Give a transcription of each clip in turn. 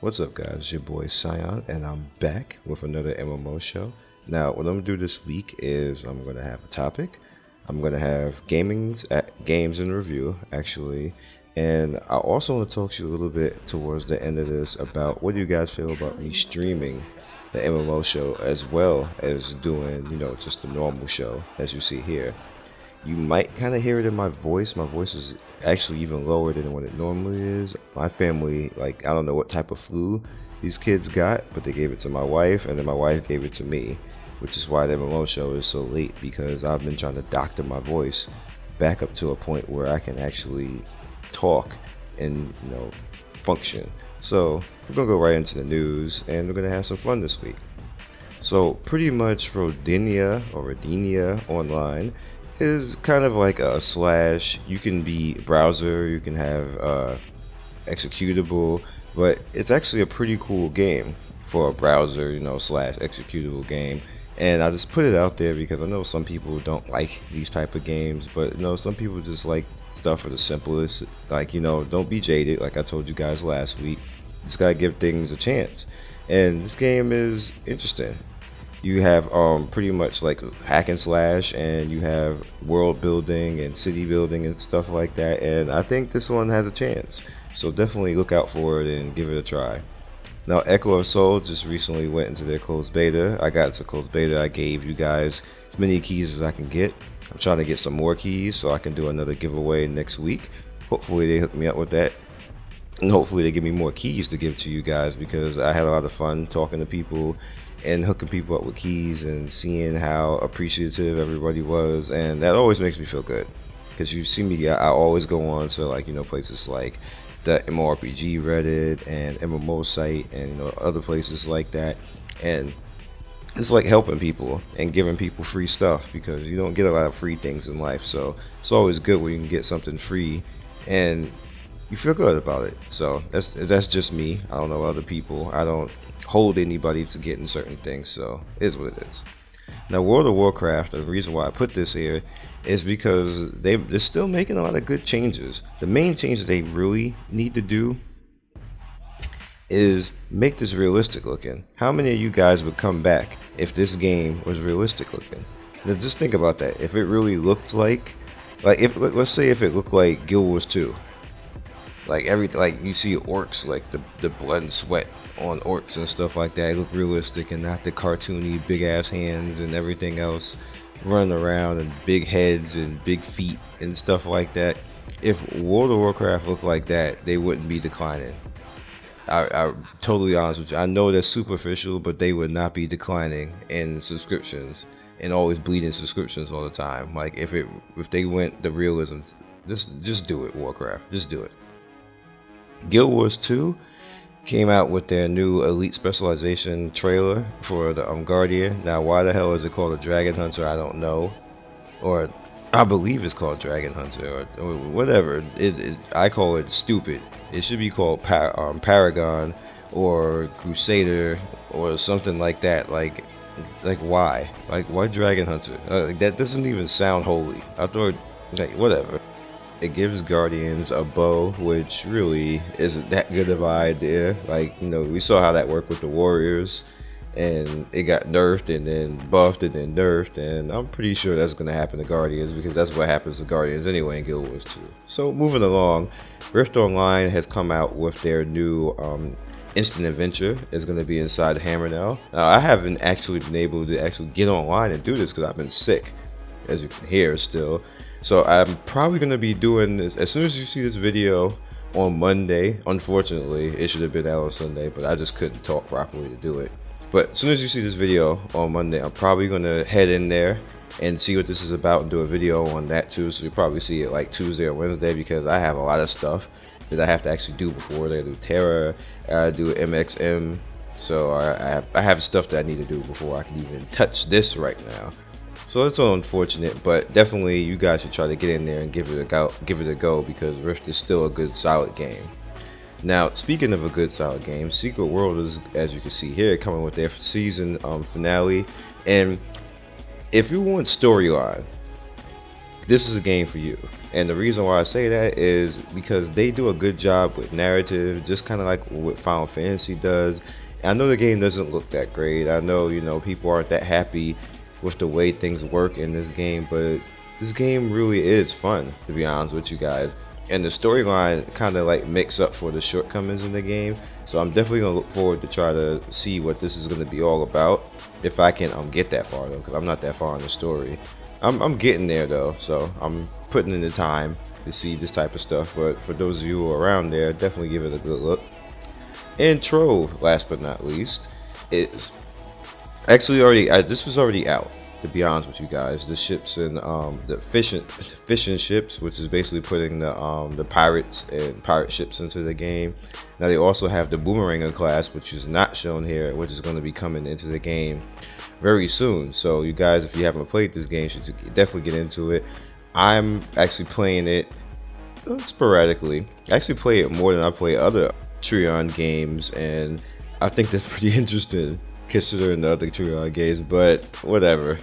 What's up, guys? It's your boy Sion, and I'm back with another MMO show. Now, what I'm gonna do this week is I'm gonna have a topic. I'm gonna have games in review, actually, and I also want to talk to you a little bit towards the end of this about what do you guys feel about me streaming the MMO show as well as doing, just the normal show as you see here. You might kind of hear it in my voice. My voice is actually even lower than what it normally is. My family, like, I don't know what type of flu these kids got, but they gave it to my wife, and then my wife gave it to me, which is why the MMO show is so late, because I've been trying to doctor my voice back up to a point where I can actually talk and, function. So we're going to go right into the news, and we're going to have some fun this week. So pretty much Rodinia Online is kind of like a slash. You can be browser, you can have executable, but it's actually a pretty cool game for a browser, slash executable game. And I just put it out there because I know some people don't like these type of games, but some people just like stuff for the simplest. Like, don't be jaded, like I told you guys last week. Just gotta give things a chance. And this game is interesting. You have pretty much like hack and slash, and you have world building and city building and stuff like that, and I think this one has a chance, so definitely look out for it and give it a try. Now, Echo of Soul just recently went into their closed beta. I got into closed beta. I gave you guys as many keys as I can get. I'm trying to get some more keys so I can do another giveaway next week. Hopefully they hook me up with that, and hopefully they give me more keys to give to you guys, because I had a lot of fun talking to people and hooking people up with keys and seeing how appreciative everybody was, and that always makes me feel good, because you see me, I always go on to places like the MMORPG Reddit and MMO site and other places like that, and it's like helping people and giving people free stuff, because you don't get a lot of free things in life, so it's always good when you can get something free and you feel good about it. So that's just me. I don't know other people. I don't hold anybody to getting certain things, so it is what it is. Now, World of Warcraft, the reason why I put this here is because they're still making a lot of good changes. The main change that they really need to do is make this realistic looking. How many of you guys would come back if this game was realistic looking? Now just think about that. If it really looked like if, let's say if it looked like Guild Wars 2, like you see orcs, like the blood and sweat on orcs and stuff like that, it look realistic and not the cartoony big ass hands and everything else running around and big heads and big feet and stuff like that. If World of Warcraft looked like that, they wouldn't be declining. I'm totally honest with you. I know that's superficial, but they would not be declining in subscriptions and always bleeding subscriptions all the time. Like if they went the realism, just do it, Warcraft, just do it. Guild Wars 2 came out with their new Elite Specialization trailer for the Guardian. Now, why the hell is it called a Dragon Hunter? I don't know. Or I believe it's called Dragon Hunter or whatever. I call it stupid. It should be called Paragon or Crusader or something like that. Like why? Like, why Dragon Hunter? That doesn't even sound holy. I thought, whatever. It gives Guardians a bow, which really isn't that good of an idea. We saw how that worked with the Warriors, and it got nerfed and then buffed and then nerfed, and I'm pretty sure that's going to happen to Guardians, because that's what happens to Guardians anyway in Guild Wars 2. So moving along, Rift Online has come out with their new instant adventure. It's going to be inside Hammer now. Now, I haven't actually been able to actually get online and do this because I've been sick, as you can hear still. So I'm probably going to be doing this as soon as you see this video on Monday. Unfortunately, it should have been out on Sunday, but I just couldn't talk properly to do it. But as soon as you see this video on Monday, I'm probably going to head in there and see what this is about and do a video on that too. So you'll probably see it like Tuesday or Wednesday, because I have a lot of stuff that I have to actually do before. I do Terra, I do MXM. So I have stuff that I need to do before I can even touch this right now. So it's unfortunate, but definitely you guys should try to get in there and give it a go, because Rift is still a good solid game. Now, speaking of a good solid game, Secret World is, as you can see here, coming with their season finale. And if you want storyline, this is a game for you. And the reason why I say that is because they do a good job with narrative, just kind of like what Final Fantasy does. I know the game doesn't look that great. I know, people aren't that happy with the way things work in this game, but this game really is fun, to be honest with you guys. And the storyline kind of like makes up for the shortcomings in the game. So I'm definitely gonna look forward to try to see what this is gonna be all about, if I can get that far though, because I'm not that far in the story. I'm getting there though, so I'm putting in the time to see this type of stuff. But for those of you who are around there, definitely give it a good look. And Trove, last but not least, is actually already this was already out, to be honest with you guys. The ships and the fishing ships, which is basically putting the pirates and pirate ships into the game. Now they also have the Boomeranger class, which is not shown here, which is going to be coming into the game very soon. So you guys, if you haven't played this game, should definitely get into it. I'm actually playing it sporadically. I actually play it more than I play other Trion games, and I think that's pretty interesting considering the other Trion games, but whatever.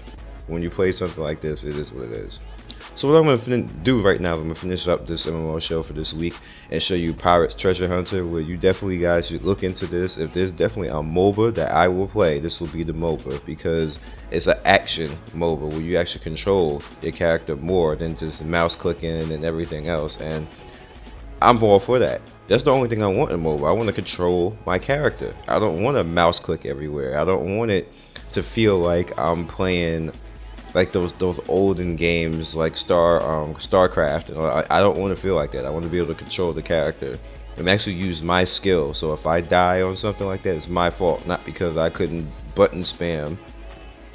When you play something like this, it is what it is. So what I'm going to do right now, I'm going to finish up this MMO show for this week and show you Pirates Treasure Hunter, where you definitely guys should look into this. If there's definitely a MOBA that I will play, this will be the MOBA, because it's an action MOBA where you actually control your character more than just mouse clicking and everything else, and I'm all for that. That's the only thing I want in MOBA. I want to control my character. I don't want to mouse click everywhere. I don't want it to feel like I'm playing like those olden games like StarCraft. I don't want to feel like that. I want to be able to control the character and actually use my skill. So if I die on something like that, it's my fault, not because I couldn't button spam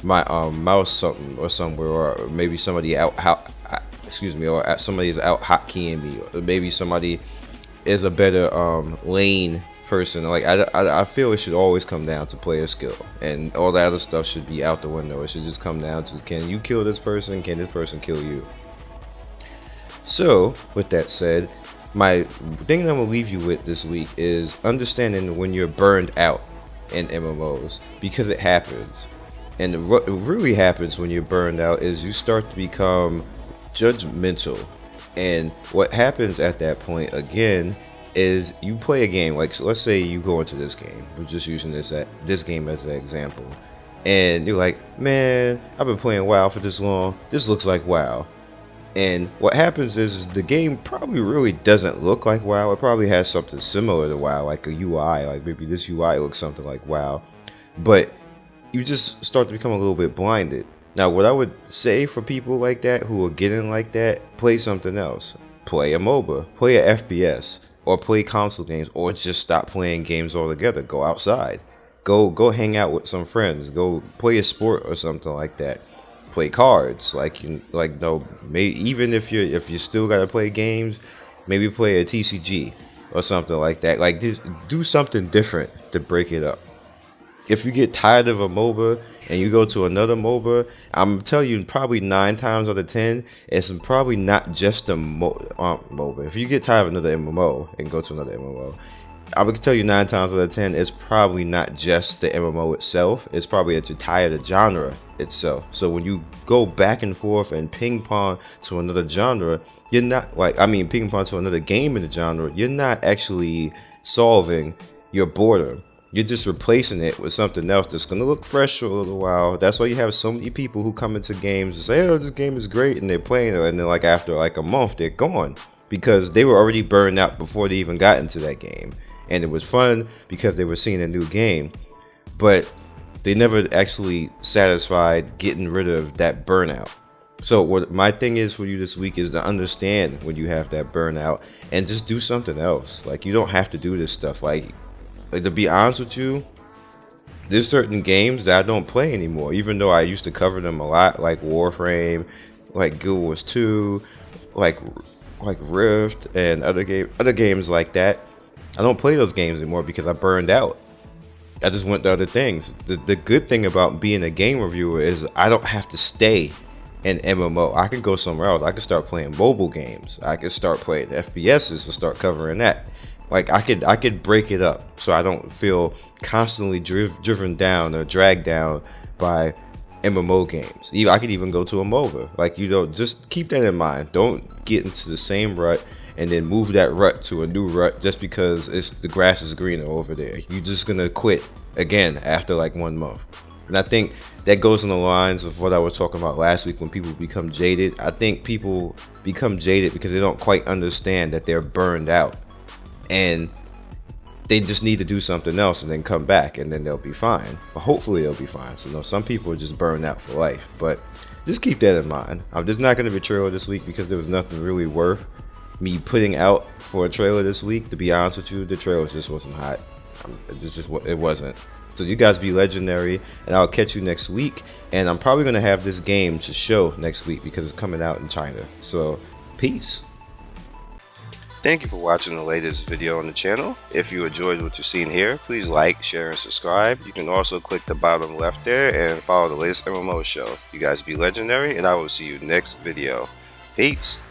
my mouse something or somewhere, or maybe somebody or somebody is out hotkeying me, or maybe somebody is a better lane person. Like I feel it should always come down to player skill, and all that other stuff should be out the window. It should just come down to, can you kill this person? Can this person kill you? So with that said, my thing that I'm gonna leave you with this week is understanding when you're burned out in MMOs, because it happens. And what really happens when you're burned out is you start to become judgmental. And what happens at that point again is you play a game, like, so let's say you go into this game, we're just using this game as an example, and you're like, man, I've been playing WoW for this long, this looks like WoW. And what happens is the game probably really doesn't look like WoW. It probably has something similar to WoW, like a UI, like maybe this UI looks something like WoW, but you just start to become a little bit blinded. Now what I would say for people like that who are getting like that, play something else. Play a MOBA, play a FPS, or play console games, or just stop playing games altogether. Go outside, go hang out with some friends, go play a sport or something like that. Play cards, maybe even if you still gotta play games, maybe play a TCG or something like that. Like, just do something different to break it up. If you get tired of a MOBA and you go to another MOBA, I'm telling you, probably 9 times out of 10, it's probably not just a MOBA. If you get tired of another MMO and go to another MMO, I would tell you 9 times out of 10, it's probably not just the MMO itself. It's probably that you're tired of the genre itself. So when you go back and forth and ping pong to another genre, you're not ping pong to another game in the genre, you're not actually solving your boredom. You're just replacing it with something else that's going to look fresh for a little while. That's why you have so many people who come into games and say, oh, this game is great, and they're playing it, and then like after like a month, they're gone, because they were already burned out before they even got into that game. And it was fun because they were seeing a new game, but they never actually satisfied getting rid of that burnout. So what my thing is for you this week is to understand when you have that burnout and just do something else. Like, you don't have to do this stuff. Like to be honest with you, there's certain games that I don't play anymore, even though I used to cover them a lot, like Warframe, like Guild Wars 2, like Rift, and other games like that. I don't play those games anymore because I burned out. I just went to other things. The good thing about being a game reviewer is I don't have to stay in MMO. I can go somewhere else. I can start playing mobile games. I can start playing FPSs and start covering that. Like, I could break it up so I don't feel constantly driven down or dragged down by MMO games. I could even go to a MOBA. Like, you know, just keep that in mind. Don't get into the same rut and then move that rut to a new rut just because the grass is greener over there. You're just gonna quit again after like 1 month. And I think that goes in the lines of what I was talking about last week when people become jaded. I think people become jaded because they don't quite understand that they're burned out. And they just need to do something else and then come back and then they'll be fine. But hopefully they'll be fine. So, some people are just burned out for life. But just keep that in mind. I'm just not going to be a trailer this week because there was nothing really worth me putting out for a trailer this week. To be honest with you, the trailer just wasn't hot. It wasn't. So you guys be legendary, and I'll catch you next week. And I'm probably going to have this game to show next week because it's coming out in China. So, peace. Thank you for watching the latest video on the channel. If you enjoyed what you've seen here, please like, share, and subscribe. You can also click the bottom left there and follow the latest MMO show. You guys be legendary, and I will see you next video. Peace.